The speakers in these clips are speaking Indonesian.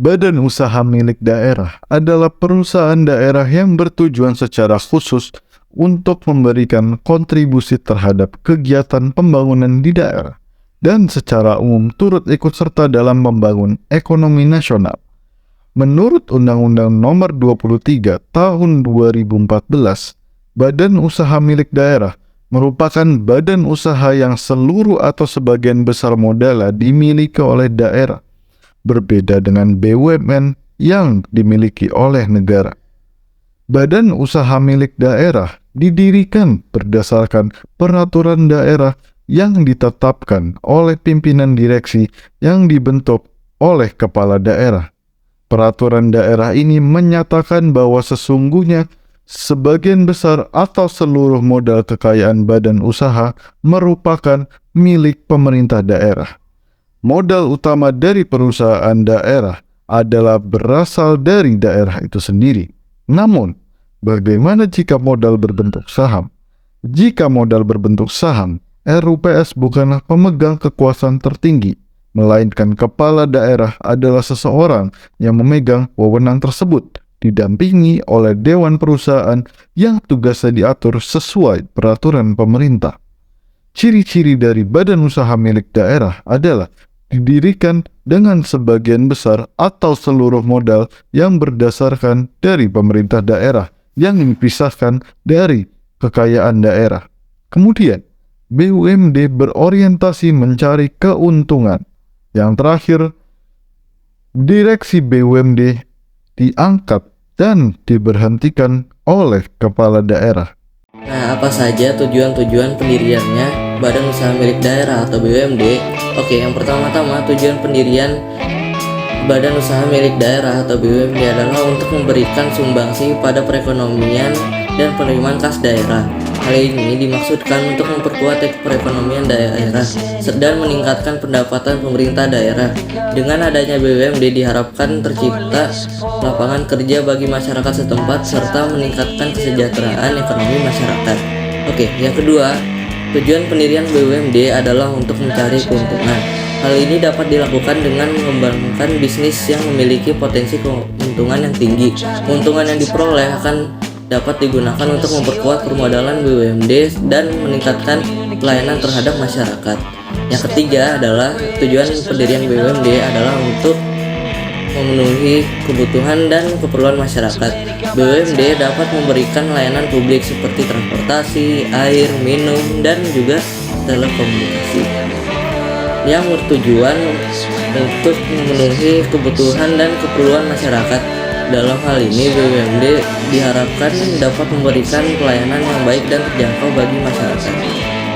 Badan usaha milik daerah adalah perusahaan daerah yang bertujuan secara khusus untuk memberikan kontribusi terhadap kegiatan pembangunan di daerah dan secara umum turut ikut serta dalam membangun ekonomi nasional. Menurut Undang-Undang Nomor 23 Tahun 2014, Badan Usaha Milik Daerah merupakan badan usaha yang seluruh atau sebagian besar modalnya dimiliki oleh daerah, berbeda dengan BUMN yang dimiliki oleh negara. Badan usaha milik daerah didirikan berdasarkan peraturan daerah yang ditetapkan oleh pimpinan direksi yang dibentuk oleh kepala daerah. Peraturan daerah ini menyatakan bahwa sesungguhnya sebagian besar atau seluruh modal kekayaan badan usaha merupakan milik pemerintah daerah. Modal utama dari perusahaan daerah adalah berasal dari daerah itu sendiri. Namun, bagaimana jika modal berbentuk saham? Jika modal berbentuk saham, RUPS bukanlah pemegang kekuasaan tertinggi, melainkan kepala daerah adalah seseorang yang memegang wewenang tersebut, didampingi oleh dewan perusahaan yang tugasnya diatur sesuai peraturan pemerintah. Ciri-ciri dari badan usaha milik daerah adalah didirikan dengan sebagian besar atau seluruh modal yang berdasarkan dari pemerintah daerah yang dipisahkan dari kekayaan daerah. Kemudian, BUMD berorientasi mencari keuntungan. Yang terakhir, direksi BUMD diangkat dan diberhentikan oleh kepala daerah. Nah, apa saja tujuan-tujuan pendiriannya Badan Usaha Milik Daerah atau BUMD? Oke, yang pertama-tama tujuan pendirian Badan Usaha Milik Daerah atau BUMD adalah untuk memberikan sumbangsi pada perekonomian dan penerimaan kas daerah. Hal ini dimaksudkan untuk memperkuat perekonomian daerah dan meningkatkan pendapatan pemerintah daerah. Dengan adanya BUMD diharapkan tercipta lapangan kerja bagi masyarakat setempat serta meningkatkan kesejahteraan ekonomi masyarakat. Oke, yang kedua, tujuan pendirian BUMD adalah untuk mencari keuntungan. Hal ini dapat dilakukan dengan mengembangkan bisnis yang memiliki potensi keuntungan yang tinggi. Keuntungan yang diperoleh akan dapat digunakan untuk memperkuat permodalan BUMD dan meningkatkan pelayanan terhadap masyarakat. Yang ketiga adalah tujuan pendirian BUMD adalah untuk memenuhi kebutuhan dan keperluan masyarakat. BUMD dapat memberikan layanan publik seperti transportasi, air, minum, dan juga telekomunikasi yang bertujuan untuk memenuhi kebutuhan dan keperluan masyarakat. Dalam hal ini, BUMD diharapkan dapat memberikan pelayanan yang baik dan terjangkau bagi masyarakat.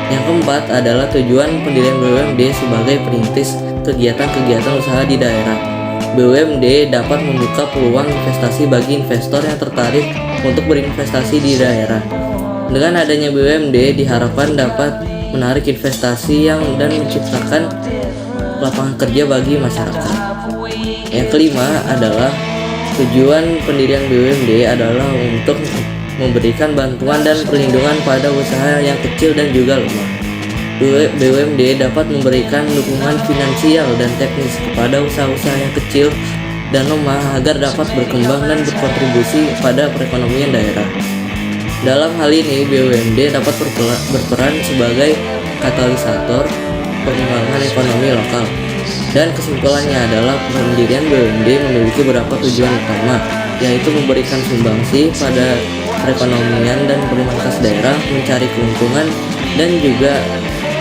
Yang keempat adalah tujuan pendirian BUMD sebagai perintis kegiatan-kegiatan usaha di daerah. BUMD dapat membuka peluang investasi bagi investor yang tertarik untuk berinvestasi di daerah. Dengan adanya BUMD diharapkan dapat menarik investasi dan menciptakan lapangan kerja bagi masyarakat. Yang kelima adalah tujuan pendirian BUMD adalah untuk memberikan bantuan dan perlindungan pada usaha yang kecil dan juga lemah. BUMD dapat memberikan dukungan finansial dan teknis kepada usaha-usaha yang kecil dan lemah agar dapat berkembang dan berkontribusi pada perekonomian daerah. Dalam hal ini, BUMD dapat berperan sebagai katalisator pengembangan ekonomi lokal. Dan kesimpulannya adalah pendirian BUMD memiliki beberapa tujuan utama, yaitu memberikan sumbangsi pada perekonomian dan penerimaan kas daerah, mencari keuntungan, dan juga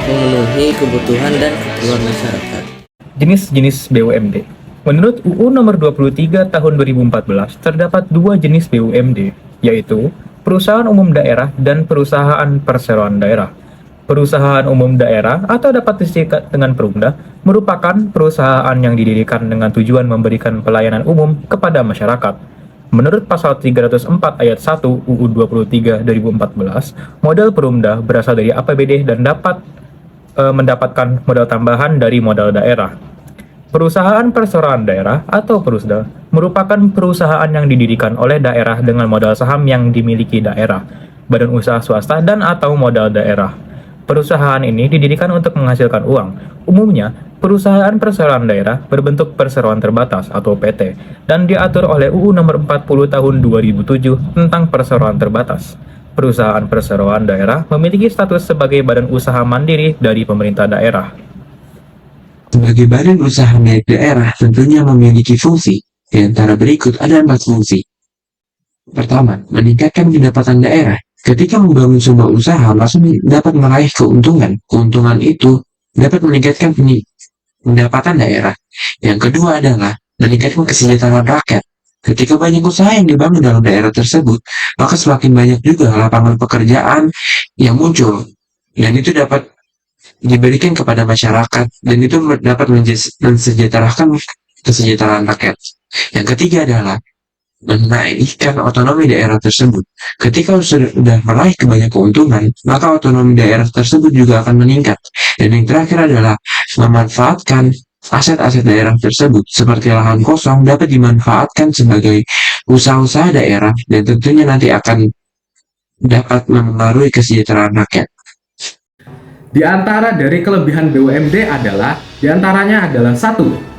memenuhi kebutuhan dan keperluan masyarakat. Jenis-jenis BUMD. Menurut UU Nomor 23 Tahun 2014, terdapat dua jenis BUMD, yaitu Perusahaan Umum Daerah dan Perusahaan Perseroan Daerah. Perusahaan umum daerah atau dapat disingkat dengan Perumda merupakan perusahaan yang didirikan dengan tujuan memberikan pelayanan umum kepada masyarakat. Menurut pasal 304 ayat 1 UU 23 2014, modal Perumda berasal dari APBD dan dapat mendapatkan modal tambahan dari modal daerah. Perusahaan Perseroan Daerah atau Perusda merupakan perusahaan yang didirikan oleh daerah dengan modal saham yang dimiliki daerah, badan usaha swasta dan atau modal daerah. Perusahaan ini didirikan untuk menghasilkan uang. Umumnya, perusahaan perseroan daerah berbentuk perseroan terbatas atau PT dan diatur oleh UU Nomor 40 Tahun 2007 tentang perseroan terbatas. Perusahaan perseroan daerah memiliki status sebagai badan usaha mandiri dari pemerintah daerah. Sebagai badan usaha milik daerah tentunya memiliki fungsi. Di antara berikut ada 4 fungsi. Pertama, meningkatkan pendapatan daerah. Ketika membangun sebuah usaha, langsung dapat meraih keuntungan. Keuntungan itu dapat meningkatkan pendapatan daerah. Yang kedua adalah meningkatkan kesejahteraan rakyat. Ketika banyak usaha yang dibangun dalam daerah tersebut, maka semakin banyak juga lapangan pekerjaan yang muncul. Dan itu dapat diberikan kepada masyarakat, dan itu dapat mensejahterakan kesejahteraan rakyat. Yang ketiga adalah menaikkan otonomi daerah tersebut. Ketika sudah meraih banyak keuntungan, maka otonomi daerah tersebut juga akan meningkat. Dan yang terakhir adalah memanfaatkan aset-aset daerah tersebut, seperti lahan kosong dapat dimanfaatkan sebagai usaha-usaha daerah, dan tentunya nanti akan dapat mempengaruhi kesejahteraan rakyat. Di antara dari kelebihan BUMD adalah, diantaranya adalah 1.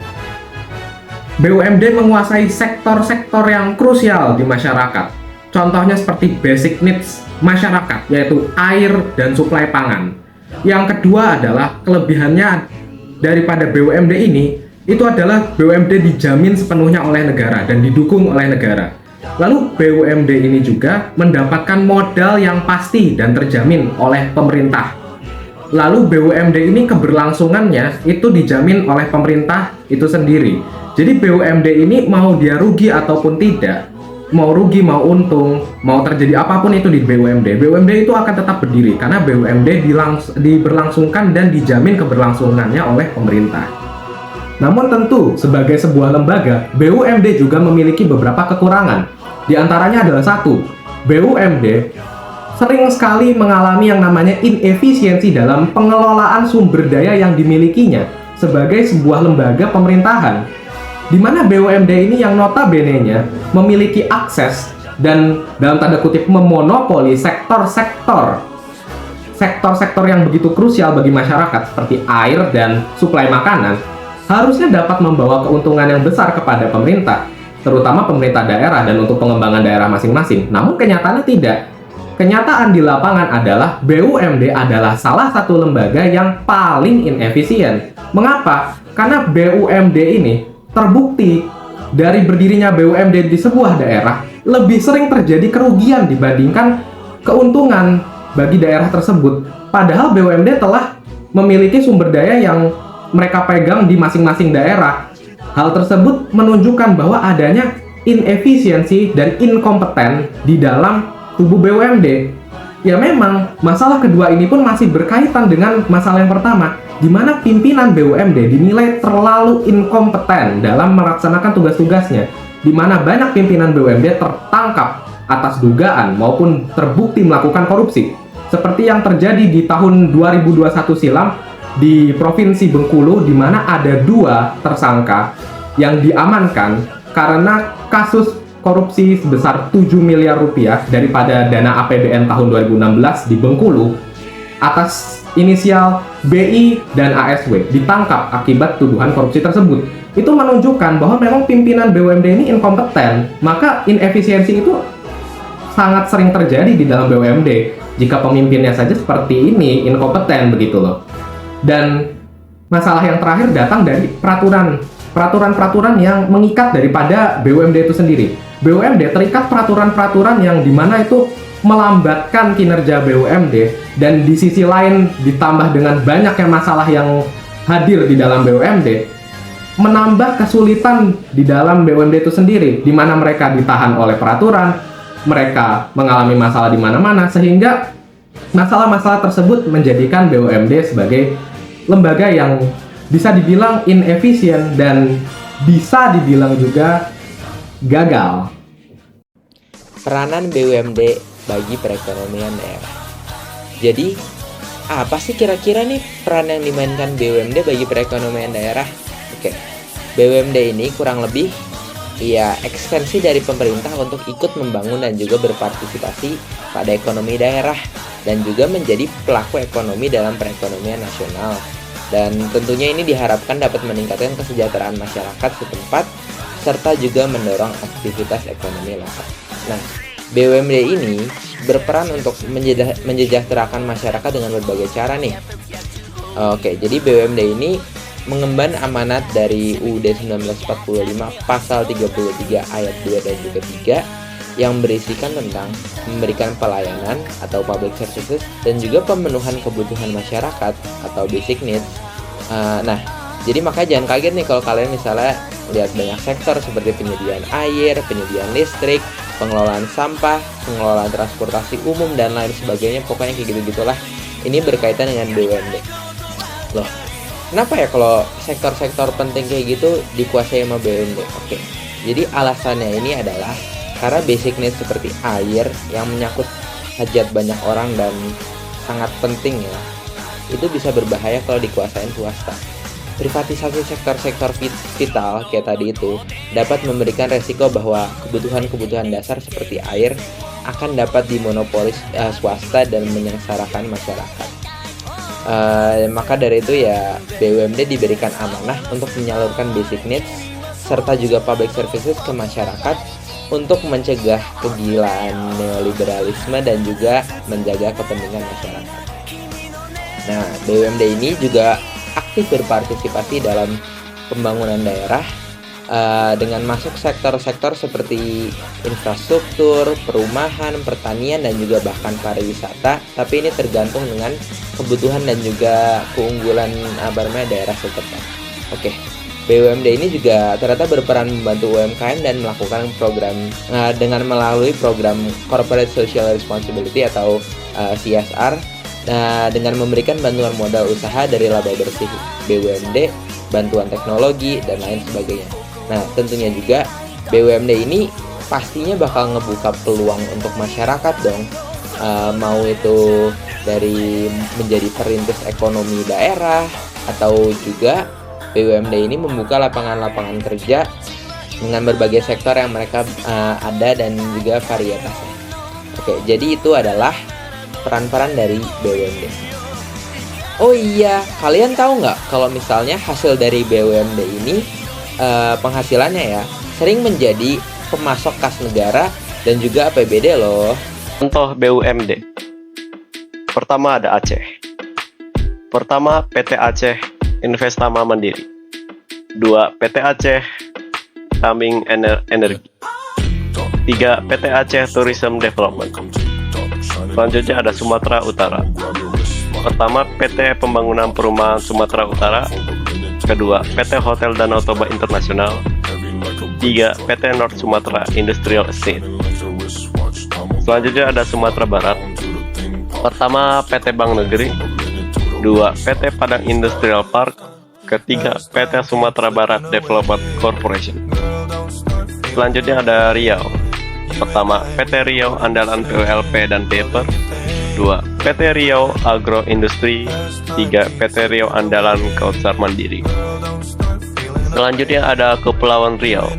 BUMD menguasai sektor-sektor yang krusial di masyarakat. Contohnya seperti basic needs masyarakat, yaitu air dan suplai pangan. Yang kedua adalah kelebihannya daripada BUMD ini, itu adalah BUMD dijamin sepenuhnya oleh negara dan didukung oleh negara. Lalu BUMD ini juga mendapatkan modal yang pasti dan terjamin oleh pemerintah. Lalu BUMD ini keberlangsungannya itu dijamin oleh pemerintah itu sendiri. Jadi BUMD ini mau dia rugi ataupun tidak, mau rugi mau untung, mau terjadi apapun itu di BUMD, BUMD itu akan tetap berdiri karena BUMD diberlangsungkan dan dijamin keberlangsungannya oleh pemerintah. Namun tentu sebagai sebuah lembaga, BUMD juga memiliki beberapa kekurangan. Di antaranya adalah 1. BUMD sering sekali mengalami yang namanya inefisiensi dalam pengelolaan sumber daya yang dimilikinya sebagai sebuah lembaga pemerintahan, di mana BUMD ini yang notabene-nya memiliki akses dan dalam tanda kutip memonopoli sektor-sektor yang begitu krusial bagi masyarakat seperti air dan suplai makanan, harusnya dapat membawa keuntungan yang besar kepada pemerintah, terutama pemerintah daerah dan untuk pengembangan daerah masing-masing. Namun kenyataannya tidak. Kenyataan di lapangan adalah BUMD adalah salah satu lembaga yang paling inefisien. Mengapa? Karena BUMD ini terbukti dari berdirinya BUMD di sebuah daerah lebih sering terjadi kerugian dibandingkan keuntungan bagi daerah tersebut. Padahal BUMD telah memiliki sumber daya yang mereka pegang di masing-masing daerah. Hal tersebut menunjukkan bahwa adanya inefisiensi dan inkompeten di dalam tubuh BUMD. Ya memang, masalah kedua ini pun masih berkaitan dengan masalah yang pertama, di mana pimpinan BUMD dinilai terlalu inkompeten dalam melaksanakan tugas-tugasnya, di mana banyak pimpinan BUMD tertangkap atas dugaan maupun terbukti melakukan korupsi, seperti yang terjadi di tahun 2021 silam di Provinsi Bengkulu, di mana ada 2 tersangka yang diamankan karena kasus korupsi sebesar 7 miliar rupiah daripada dana APBN tahun 2016 di Bengkulu atas inisial BI dan ASW ditangkap akibat tuduhan korupsi tersebut. Itu menunjukkan bahwa memang pimpinan BUMD ini inkompeten, maka inefisiensi itu sangat sering terjadi di dalam BUMD jika pemimpinnya saja seperti ini inkompeten begitu loh. Dan masalah yang terakhir datang dari peraturan-peraturan yang mengikat daripada BUMD itu sendiri. BUMD terikat peraturan-peraturan yang dimana itu melambatkan kinerja BUMD, dan di sisi lain ditambah dengan banyaknya masalah yang hadir di dalam BUMD, menambah kesulitan di dalam BUMD itu sendiri, di mana mereka ditahan oleh peraturan, mereka mengalami masalah di mana-mana, sehingga masalah-masalah tersebut menjadikan BUMD sebagai lembaga yang bisa dibilang inefisien dan bisa dibilang juga gagal. Peranan BUMD bagi perekonomian daerah. Jadi, apa sih kira-kira nih peran yang dimainkan BUMD bagi perekonomian daerah? Oke, BUMD ini kurang lebih ya ekstensi dari pemerintah untuk ikut membangun dan juga berpartisipasi pada ekonomi daerah. dan juga menjadi pelaku ekonomi dalam perekonomian nasional. Dan tentunya ini diharapkan dapat meningkatkan kesejahteraan masyarakat setempat serta juga mendorong aktivitas ekonomi lokal. Nah, BUMD ini berperan untuk mensejahterakan masyarakat dengan berbagai cara nih. Oke, jadi BUMD ini mengemban amanat dari UUD 1945 pasal 33 ayat 2 dan juga 3 yang berisikan tentang memberikan pelayanan atau public services dan juga pemenuhan kebutuhan masyarakat atau basic needs. Nah, jadi makanya jangan kaget nih kalau kalian misalnya lihat banyak sektor seperti penyediaan air, penyediaan listrik, pengelolaan sampah, pengelolaan transportasi umum dan lain sebagainya, pokoknya kayak gitu-gitulah. Ini berkaitan dengan BUMD. Loh, kenapa ya kalau sektor-sektor penting kayak gitu dikuasai sama BUMD? Oke, jadi alasannya ini adalah karena basic needs seperti air yang menyangkut hajat banyak orang dan sangat penting ya, itu bisa berbahaya kalau dikuasain swasta. Privatisasi sektor-sektor vital kayak tadi itu dapat memberikan resiko bahwa kebutuhan-kebutuhan dasar seperti air akan dapat dimonopolis swasta dan menyengsarakan masyarakat. Maka dari itu ya BUMD diberikan amanah untuk menyalurkan basic needs serta juga public services ke masyarakat untuk mencegah kegilaan neoliberalisme dan juga menjaga kepentingan masyarakat. Nah, BUMD ini juga aktif berpartisipasi dalam pembangunan daerah dengan masuk sektor-sektor seperti infrastruktur, perumahan, pertanian, dan juga bahkan pariwisata. Tapi ini tergantung dengan kebutuhan dan juga keunggulan daerah setempat. Oke, BUMD ini juga ternyata berperan membantu UMKM dan melakukan program dengan melalui program Corporate Social Responsibility atau CSR. Dengan memberikan bantuan modal usaha dari laba bersih BUMD, bantuan teknologi, dan lain sebagainya. Nah, tentunya juga BUMD ini pastinya bakal ngebuka peluang untuk masyarakat dong. Mau itu dari menjadi perintis ekonomi daerah, atau juga BUMD ini membuka lapangan-lapangan kerja dengan berbagai sektor yang mereka ada dan juga varietasnya. Oke, jadi itu adalah peran-peran dari BUMD. Oh iya, kalian tahu nggak kalau misalnya hasil dari BUMD ini penghasilannya ya sering menjadi pemasok kas negara dan juga APBD loh. Contoh BUMD. Pertama ada Aceh. Pertama PT Aceh Investama Mandiri. 2 PT Aceh Taming Energi. 3 PT Aceh Tourism Development. Selanjutnya ada Sumatera Utara. Pertama PT Pembangunan Perumahan Sumatera Utara. Kedua PT Hotel Danau Toba Internasional. 3 PT North Sumatra Industrial Estate. Selanjutnya ada Sumatera Barat. Pertama PT Bank Negeri. 2 PT Padang Industrial Park. Ketiga PT Sumatera Barat Development Corporation. Selanjutnya ada Riau. Pertama, PT Riau Andalan PWLP dan Paper. 2 PT Riau Agro Industri. 3 PT Riau Andalan Kautsar Mandiri. Selanjutnya ada Kepulauan Riau.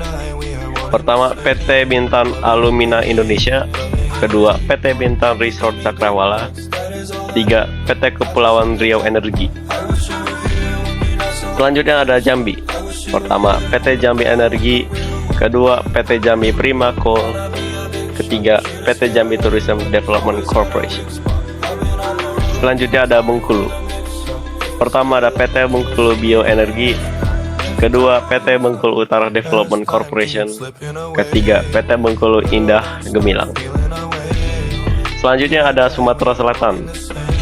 Pertama, PT Bintan Alumina Indonesia. Kedua, PT Bintan Resort Cakrawala. 3 PT Kepulauan Riau Energi. Selanjutnya ada Jambi. Pertama, PT Jambi Energi. Kedua, PT Jambi Prima Coal. Ketiga, PT Jambi Tourism Development Corporation. Selanjutnya ada Bengkulu. Pertama ada PT Bengkulu Bioenergi. Kedua, PT Bengkulu Utara Development Corporation. Ketiga, PT Bengkulu Indah Gemilang. Selanjutnya ada Sumatera Selatan.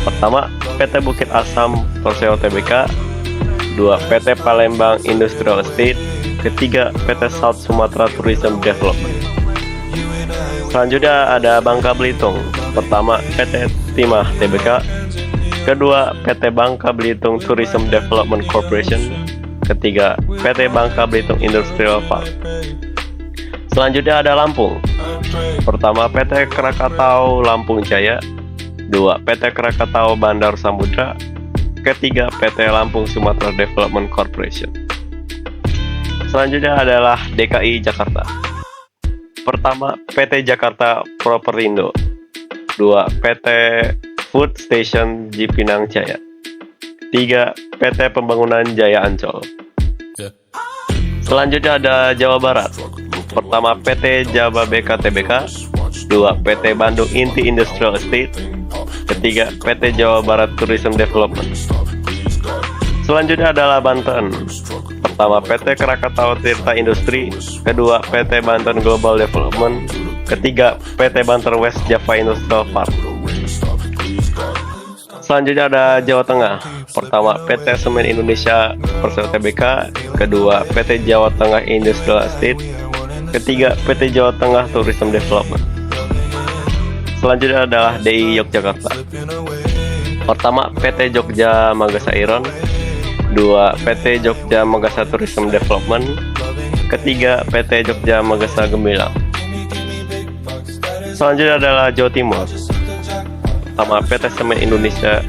Pertama, PT Bukit Asam Perseo Tbk. 2 PT Palembang Industrial Estate. Ketiga, PT South Sumatra Tourism Development. Selanjutnya ada Bangka Belitung. Pertama, PT Timah Tbk. Kedua, PT Bangka Belitung Tourism Development Corporation. Ketiga, PT Bangka Belitung Industrial Park. Selanjutnya ada Lampung. Pertama, PT Krakatau Lampung Jaya. 2 PT Krakatau Bandar Samudra. Ketiga, PT Lampung Sumatera Development Corporation. Selanjutnya adalah DKI Jakarta. Pertama, PT Jakarta Propertindo. 2 PT Food Station Cipinang Jaya. Ketiga, PT Pembangunan Jaya Ancol. Selanjutnya ada Jawa Barat. Pertama, PT Jababeka Tbk. Dua, PT Bandung Inti Industrial Estate. Ketiga, PT Jawa Barat Tourism Development. Selanjutnya adalah Banten. Pertama, PT Krakatau Tirta Industri. Kedua, PT Banten Global Development. Ketiga, PT Banten West Java Industrial Park. Selanjutnya ada Jawa Tengah. Pertama, PT Semen Indonesia Persero Tbk. Kedua, PT Jawa Tengah Industrial Estate. Ketiga, PT Jawa Tengah Tourism Development. Selanjutnya adalah DI Yogyakarta. Pertama, PT Jogja Magasa Iron. Dua, PT Jogja Magasa Tourism Development. Ketiga, PT Jogja Magasa Gemilang. Selanjutnya adalah Jawa Timur. Pertama, PT Semen Indonesia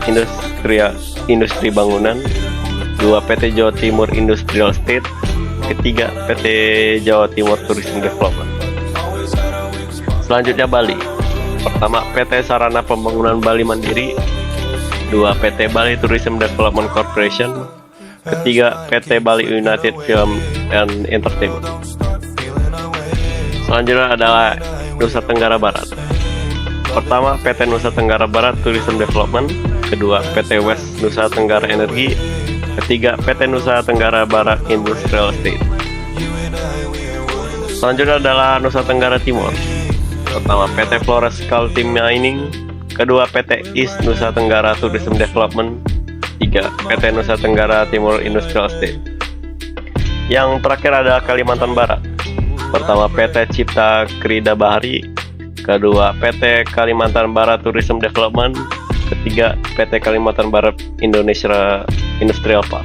Industri Bangunan. Dua, PT Jawa Timur Industrial Estate. Ketiga, PT Jawa Timur Tourism Development. Selanjutnya Bali. Pertama, PT Sarana Pembangunan Bali Mandiri. Dua, PT Bali Tourism Development Corporation. Ketiga, PT Bali United Film and Entertainment. Selanjutnya adalah Nusa Tenggara Barat. Pertama, PT Nusa Tenggara Barat Tourism Development. Kedua, PT West Nusa Tenggara Energi. Ketiga, PT Nusa Tenggara Barat Industrial Estate. Selanjutnya adalah Nusa Tenggara Timur. Pertama, PT Flores Kaltim Mining. Kedua, PT East Nusa Tenggara Tourism Development. Tiga, PT Nusa Tenggara Timur Industrial Estate. Yang terakhir ada Kalimantan Barat. Pertama, PT Cipta Krida Bahari. Kedua, PT Kalimantan Barat Tourism Development. Ketiga, PT Kalimantan Barat Indonesia Industrial Park.